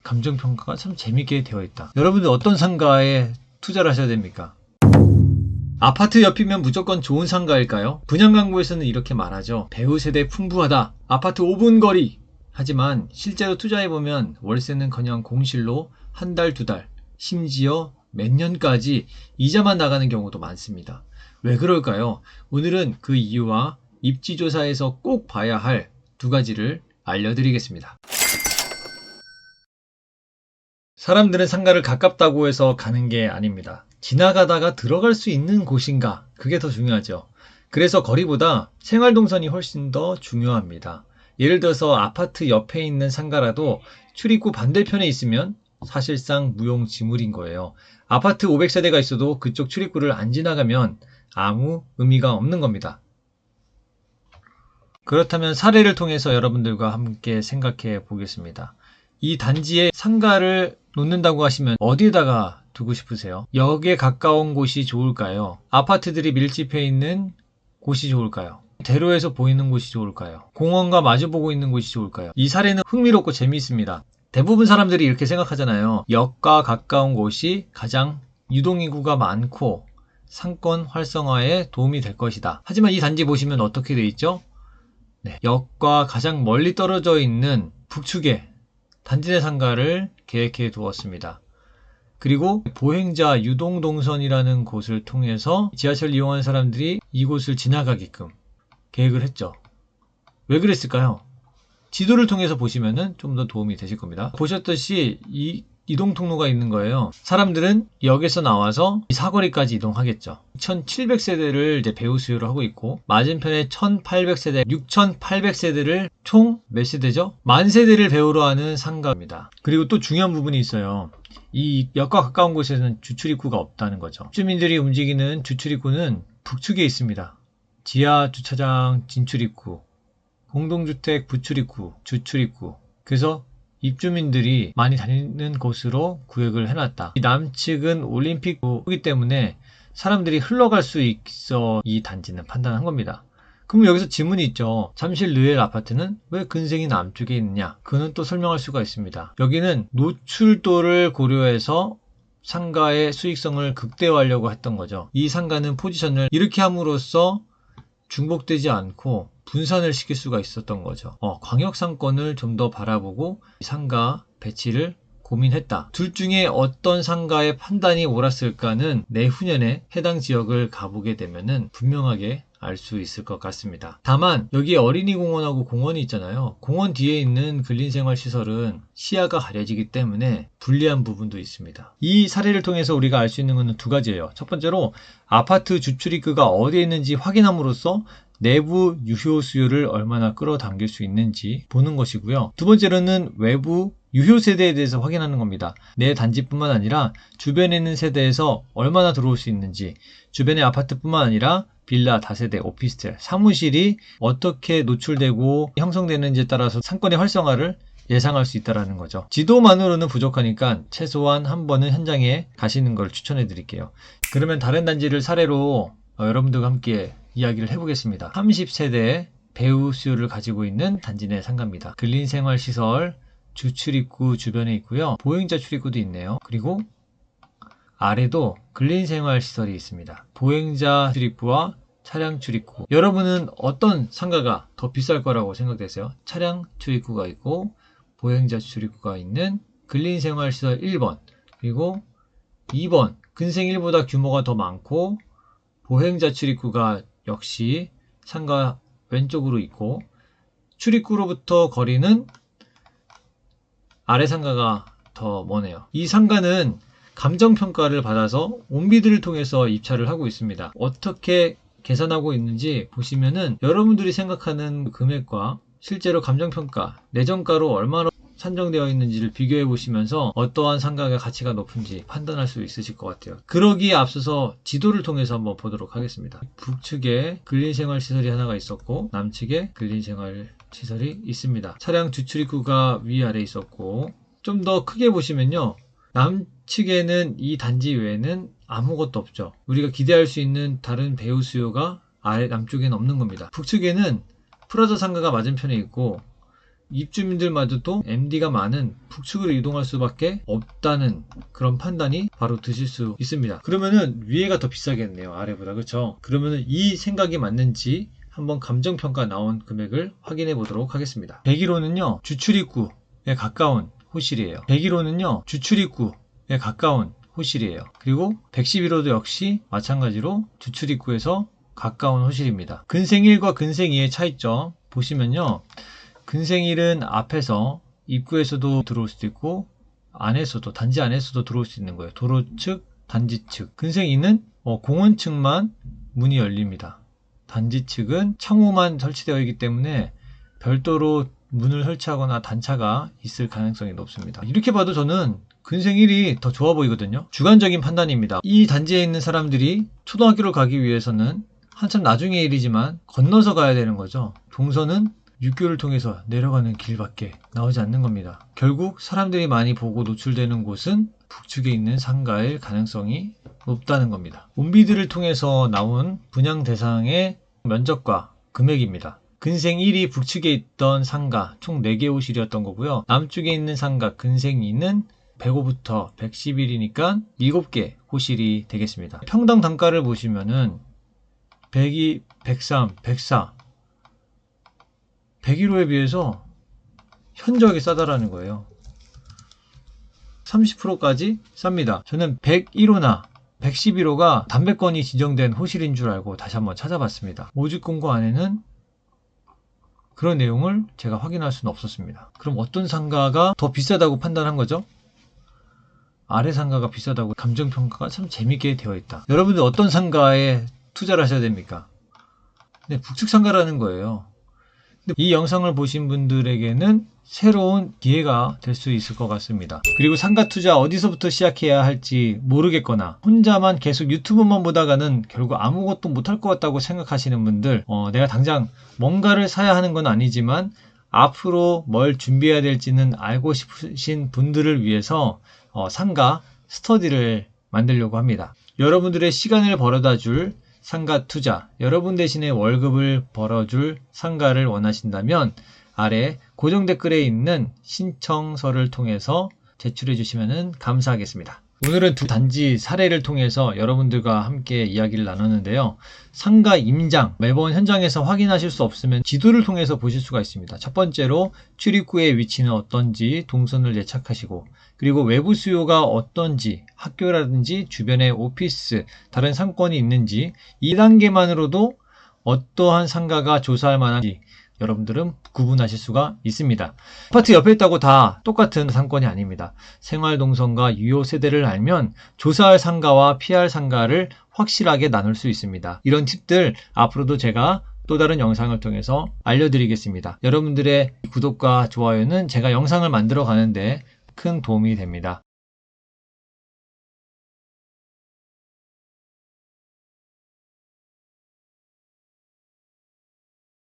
감정평가가 참 재밌게 되어 있다. 여러분들 어떤 상가에 투자를 하셔야 됩니까? 아파트 옆이면 무조건 좋은 상가일까요? 분양 광고에서는 이렇게 말하죠. 배우 세대 풍부하다. 아파트 5분 거리. 하지만 실제로 투자해보면 월세는커녕 공실로 한 달, 두 달, 심지어 몇 년까지 이자만 나가는 경우도 많습니다. 왜 그럴까요? 오늘은 그 이유와 입지조사에서 꼭 봐야 할 두 가지를 알려드리겠습니다. 사람들은 상가를 가깝다고 해서 가는 게 아닙니다. 지나가다가 들어갈 수 있는 곳인가? 그게 더 중요하죠. 그래서 거리보다 생활동선이 훨씬 더 중요합니다. 예를 들어서 아파트 옆에 있는 상가라도 출입구 반대편에 있으면 사실상 무용지물인 거예요. 아파트 500세대가 있어도 그쪽 출입구를 안 지나가면 아무 의미가 없는 겁니다. 그렇다면 사례를 통해서 여러분들과 함께 생각해 보겠습니다. 이 단지에 상가를 놓는다고 하시면 어디에다가 두고 싶으세요? 역에 가까운 곳이 좋을까요? 아파트들이 밀집해 있는 곳이 좋을까요? 대로에서 보이는 곳이 좋을까요? 공원과 마주보고 있는 곳이 좋을까요? 이 사례는 흥미롭고 재미있습니다. 대부분 사람들이 이렇게 생각하잖아요. 역과 가까운 곳이 가장 유동인구가 많고 상권 활성화에 도움이 될 것이다. 하지만 이 단지 보시면 어떻게 되어 있죠? 역과 가장 멀리 떨어져 있는 북측에 단지 내 상가를 계획해 두었습니다. 그리고 보행자 유동동선이라는 곳을 통해서 지하철 이용하는 사람들이 이곳을 지나가게끔 계획을 했죠. 왜 그랬을까요? 지도를 통해서 보시면 좀 더 도움이 되실 겁니다. 보셨듯이 이동 통로가 있는 거예요. 사람들은 역에서 나와서 사거리까지 이동하겠죠. 1700세대를 이제 배우 수요를 하고 있고 맞은편에 1800세대, 6800세대를 총 몇 세대죠? 만 세대를 배우러 하는 상가입니다. 그리고 또 중요한 부분이 있어요. 이 역과 가까운 곳에는 주출입구가 없다는 거죠. 주민들이 움직이는 주출입구는 북측에 있습니다. 지하 주차장 진출입구, 공동주택 부출입구, 주출입구. 그래서 입주민들이 많이 다니는 곳으로 구획을 해놨다. 이 남측은 올림픽이기 때문에 사람들이 흘러갈 수 있어 이 단지는 판단한 겁니다. 그럼 여기서 질문이 있죠. 잠실 르엘 아파트는 왜 근생이 남쪽에 있느냐? 그는 또 설명할 수가 있습니다. 여기는 노출도를 고려해서 상가의 수익성을 극대화하려고 했던 거죠. 이 상가는 포지션을 이렇게 함으로써 중복되지 않고 분산을 시킬 수가 있었던 거죠. 광역상권을 좀 더 바라보고 상가 배치를 고민했다. 둘 중에 어떤 상가의 판단이 옳았을까는 내후년에 해당 지역을 가보게 되면은 분명하게 알 수 있을 것 같습니다. 다만 여기 어린이 공원하고 공원이 있잖아요. 공원 뒤에 있는 근린생활시설은 시야가 가려지기 때문에 불리한 부분도 있습니다. 이 사례를 통해서 우리가 알 수 있는 것은 두 가지예요. 첫 번째로 아파트 주출입구가 어디에 있는지 확인함으로써 내부 유효 수요를 얼마나 끌어당길 수 있는지 보는 것이고요. 두 번째로는 외부 유효 세대에 대해서 확인하는 겁니다. 내 단지뿐만 아니라 주변에 있는 세대에서 얼마나 들어올 수 있는지, 주변의 아파트뿐만 아니라 빌라, 다세대, 오피스텔, 사무실이 어떻게 노출되고 형성되는지에 따라서 상권의 활성화를 예상할 수 있다는 거죠. 지도만으로는 부족하니까 최소한 한 번은 현장에 가시는 걸 추천해 드릴게요. 그러면 다른 단지를 사례로 여러분들과 함께 이야기를 해보겠습니다. 30세대 배우 수요를 가지고 있는 단지 내 상가입니다. 근린생활시설 주출입구 주변에 있고요. 보행자 출입구도 있네요. 그리고 아래도 근린생활시설이 있습니다. 보행자 출입구와 차량 출입구. 여러분은 어떤 상가가 더 비쌀 거라고 생각되세요? 차량 출입구가 있고 보행자 출입구가 있는 근린생활시설 1번 그리고 2번 근생 1보다 규모가 더 많고 보행자 출입구가 역시 상가 왼쪽으로 있고 출입구로부터 거리는 아래 상가가 더 머네요. 이 상가는 감정평가를 받아서 온비드를 통해서 입찰을 하고 있습니다. 어떻게 계산하고 있는지 보시면은 여러분들이 생각하는 금액과 실제로 감정평가, 내정가로 얼마나 산정되어 있는지를 비교해 보시면서 어떠한 상가가 가치가 높은지 판단할 수 있으실 것 같아요. 그러기에 앞서서 지도를 통해서 한번 보도록 하겠습니다. 북측에 근린생활시설이 하나가 있었고 남측에 근린생활시설이 있습니다. 차량 주출입구가 위아래 있었고 좀 더 크게 보시면요. 남측에는 이 단지 외에는 아무것도 없죠. 우리가 기대할 수 있는 다른 배우 수요가 남쪽에는 없는 겁니다. 북측에는 프라자 상가가 맞은편에 있고 입주민들마저도 MD가 많은 북측으로 이동할 수밖에 없다는 그런 판단이 바로 드실 수 있습니다. 그러면은 위에가 더 비싸겠네요, 아래보다. 그렇죠? 그러면은 이 생각이 맞는지 한번 감정평가 나온 금액을 확인해 보도록 하겠습니다. 101호는요 주출입구에 가까운 호실이에요. 101호는요 주출입구에 가까운 호실이에요. 그리고 111호도 역시 마찬가지로 주출입구에서 가까운 호실입니다. 근생 1과 근생 2의 차이점 보시면요, 근생 1은 앞에서 입구에서도 들어올 수도 있고 안에서도, 단지 안에서도 들어올 수 있는 거예요. 도로 측, 단지 측. 근생 2는 공원 측만 문이 열립니다. 단지 측은 창호만 설치되어 있기 때문에 별도로 문을 설치하거나 단차가 있을 가능성이 높습니다. 이렇게 봐도 저는 근생 1이 더 좋아 보이거든요. 주관적인 판단입니다. 이 단지에 있는 사람들이 초등학교를 가기 위해서는 한참 나중의 일이지만 건너서 가야 되는 거죠. 동선은 육교를 통해서 내려가는 길밖에 나오지 않는 겁니다. 결국 사람들이 많이 보고 노출되는 곳은 북측에 있는 상가일 가능성이 높다는 겁니다. 온비드를 통해서 나온 분양 대상의 면적과 금액입니다. 근생 1이 북측에 있던 상가 총 4개 호실이었던 거고요. 남쪽에 있는 상가 근생 2는 105부터 111이니까 7개 호실이 되겠습니다. 평당 단가를 보시면은 102, 103, 104, 101호에 비해서 현저하게 싸다라는 거예요. 30%까지 쌉니다. 저는 101호나 111호가 담배권이 지정된 호실인 줄 알고 다시 한번 찾아봤습니다. 모집 공고 안에는 그런 내용을 제가 확인할 수는 없었습니다. 그럼 어떤 상가가 더 비싸다고 판단한 거죠? 아래 상가가 비싸다고. 감정평가가 참 재밌게 되어 있다. 여러분들 어떤 상가에 투자를 하셔야 됩니까? 네, 북측 상가라는 거예요. 이 영상을 보신 분들에게는 새로운 기회가 될 수 있을 것 같습니다. 그리고 상가 투자 어디서부터 시작해야 할지 모르겠거나 혼자만 계속 유튜브만 보다가는 결국 아무것도 못할 것 같다고 생각하시는 분들, 내가 당장 뭔가를 사야 하는 건 아니지만 앞으로 뭘 준비해야 될지는 알고 싶으신 분들을 위해서 상가 스터디를 만들려고 합니다. 여러분들의 시간을 벌어다 줄 상가 투자, 여러분 대신에 월급을 벌어줄 상가를 원하신다면 아래 고정 댓글에 있는 신청서를 통해서 제출해 주시면 감사하겠습니다. 오늘은 두 단지 사례를 통해서 여러분들과 함께 이야기를 나눴는데요. 상가 임장, 매번 현장에서 확인하실 수 없으면 지도를 통해서 보실 수가 있습니다. 첫 번째로 출입구의 위치는 어떤지 동선을 예측하시고, 그리고 외부 수요가 어떤지, 학교라든지 주변에 오피스, 다른 상권이 있는지 2단계만으로도 어떠한 상가가 조사할 만한지 여러분들은 구분하실 수가 있습니다. 아파트 옆에 있다고 다 똑같은 상권이 아닙니다. 생활동선과 유효 세대를 알면 조사할 상가와 피할 상가를 확실하게 나눌 수 있습니다. 이런 팁들 앞으로도 제가 또 다른 영상을 통해서 알려드리겠습니다. 여러분들의 구독과 좋아요는 제가 영상을 만들어 가는데 큰 도움이 됩니다.